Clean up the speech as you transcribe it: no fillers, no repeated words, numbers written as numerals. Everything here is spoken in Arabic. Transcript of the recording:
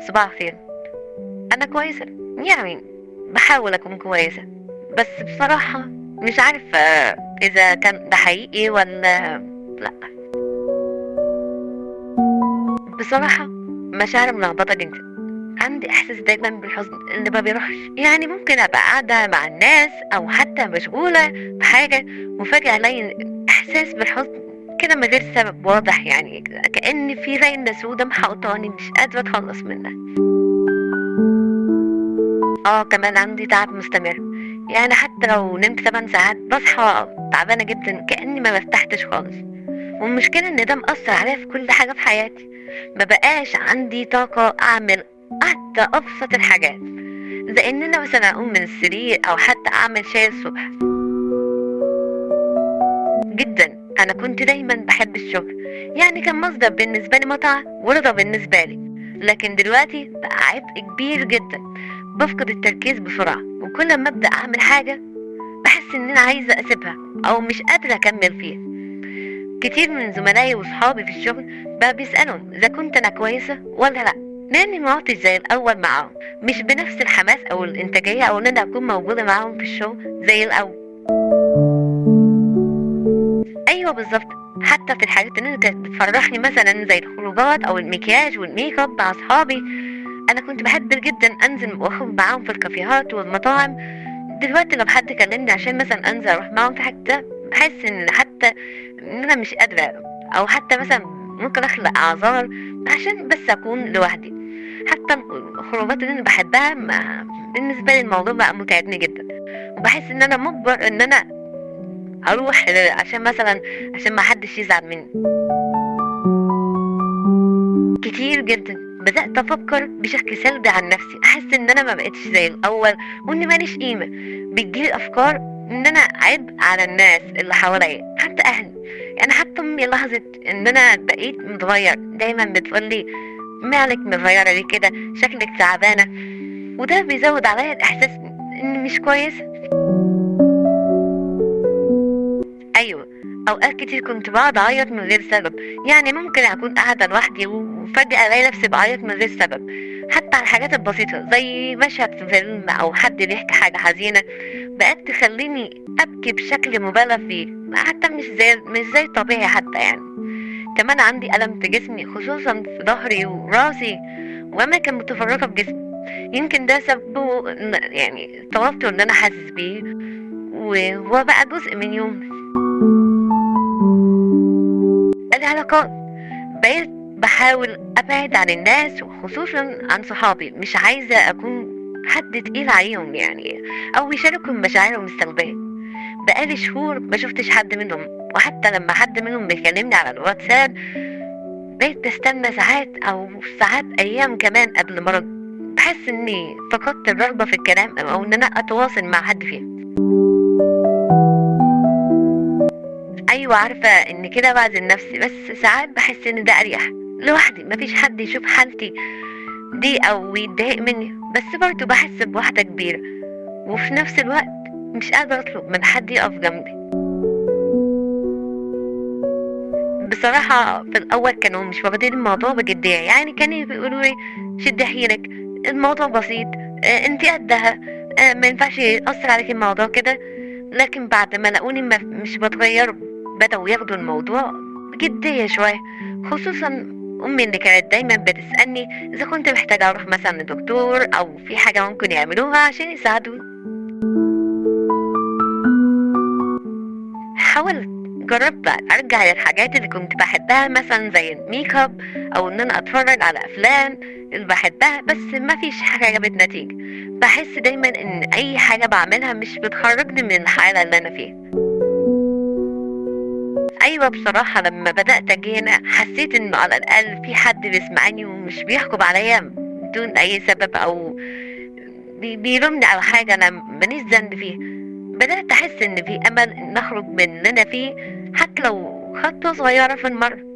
صباح الخير. أنا كويسة، يعني باحاول أكون كويسة، بس بصراحة مش عارفة إذا كان ده حقيقي والّا لأ. بصراحة مشاعري ملخبطة جدًا، عندي إحساس دايمًا بالحزن اللي ما بيروحش، يعني ممكن أبقى قاعدة مع الناس أو حتى مشغولة بحاجة وفجأة ألاقي إحساس بالحزن كده من غير سبب واضح، يعني كأن في لينة سودا محوطاني مش قادرة أتخلص منها. كمان عندي تعب مستمر، يعني حتى لو نمت 8 ساعات باصحى تعبانة جدًا كأني ما ارتحتش خالص، والمشكلة إن ده مأثّر عليَّ في كل حاجة في حياتي، ما بقاش عندي طاقة أعمل حتى أبسط الحاجات، زي إن أنا مثلًا أقوم من السرير أو حتى أعمل شاي الصبح. جدًا، أنا كنت دايمًا باحب الشغل، يعني كان مصدر بالنسبة لي متعة ورضا بالنسبة لي، لكن دلوقتي بقى عبء كبير جدًا، بافقد التركيز بسرعة، وكل أمّا أبدأ أعمل حاجة باحس إن أنا عايزة أسيبها أو مش قادرة أكمّل فيها. كتير من زملائي وصحابي في الشغل بقى بيسألوا إذا كنت أنا كويسة والّا لأ، لإني ما عُدتش زي الأول معاهم، مش بنفس الحماس أو الإنتاجية أو إن أنا أكون موجودة معاهم في الشغل زي الأول. أيوه بالضبط، حتى في الحاجات اللي كانت بتفرّحني مثلًا زي الخروجات أو المكياج والmakeup مع أصحابي، أنا كنت باحب جدًا أنزل وأخرج معاهم في الكافيهات والمطاعم. دلوقتي لو حد كلمني عشان مثلًا أنزل أروح معاهم في حتة، باحس إن حتى إن أنا مش قادرة، أو حتى مثلًا ممكن أخلق أعذار عشان بس أكون لوحدي. حتى الخروجات اللي أنا باحبها ما بالنسبة لي الموضوع بقى متعبني جدًا، وباحس إن أنا مُجبر إن أنا أروح عشان مثلًا عشان ما حدش يزعل مني. كتير جدًا بدأت أفكر بشكل سلبي عن نفسي، أحس إن أنا ما بقيتش زي الأول وإني ما ليش قيمة، بتيجي لي أفكار إن أنا عبء على الناس اللي حواليّا، حتى أهلي، يعني حتى أمي لاحظت إن أنا بقيت متغيّر، دايمًا بتقول لي: "مالِك متغيّرة ليه كده، شكلِك تعبانة." وده بيزود عليَّ الإحساس إني مش كويسة. أيوه، أوقات كتير كنت باقعد أعيط من غير سبب، يعني ممكن أكون قاعدة لوحدي وفجأة ألاقي نفسي باعيط من غير سبب، حتى على الحاجات البسيطة زي مشهد في فيلم أو حد بيحكي حاجة حزينة، بقت تخلّيني أبكي بشكل مبالغ فيه، حتى مش زي الطبيعي حتى يعني. كمان عندي ألم في جسمي خصوصًا في ضهري وراسي وأماكن متفرقة في جسمي، يمكن ده سببه يعني التوتر اللي أنا حاسس بيه، وهو بقى جزء من يومي. العلاقات، بقيت باحاول أبعد عن الناس وخصوصًا عن صحابي، مش عايزة أكون حد تقيل عليهم يعني أو يشاركهم مشاعرهم السلبية. بقى لي شهور ما شُفتش حد منهم، وحتى لمّا حد منهم بيكلمني على الواتساب بقيت باستنى ساعات أو ساعات أيام كمان قبل ما أرد، باحس إني فقدت الرغبة في الكلام أو إن أنا أتواصل مع حد فيهم. أيوه عارفة إن كده باعزل نفسي، بس ساعات باحس إن ده أريح، لوحدي ما فيش حد يشوف حالتي دي أو يتضايق مني، بس برضه باحس بوحدة كبيرة، وفي نفس الوقت مش قادرة أطلب من حد يقف جنبي. بصراحة في الأول كانوا مش واخدين الموضوع بجدية، يعني كانوا بيقولوا لي شدي حيلِك، الموضوع بسيط، أنتِ قدها، ما ينفعش يأثر عليكِ الموضوع كده. لكن بعد ما لقوني مش باتغير بدأوا ياخدوا الموضوع بجدية شوية، خصوصًا أمي اللي كانت دايمًا بتسألني إذا كنت محتاجة أروح مثلًا لدكتور أو في حاجة ممكن يعملوها عشان يساعدوني. حاولت، جربت أرجع للحاجات اللي كنت باحبها مثلًا زي الmakeup أو إن أنا أتفرج على أفلام اللي باحبها، بس ما فيش حاجة جابت نتيجة، باحس دايمًا إن أي حاجة باعملها مش بتخرجني من الحالة اللي أنا فيها. أيوه بصراحة لمّا بدأت أجي هنا حسيت إنه على الأقل في حد بيسمعني ومش بيحكم عليَّ بدون أي سبب أو بيلومني على حاجة أنا ما ليش ذنب فيها. بدأت أحس إن في أمل إني أخرج من اللي أنا فيه حتى لو خطوة صغيرة في المَرّة.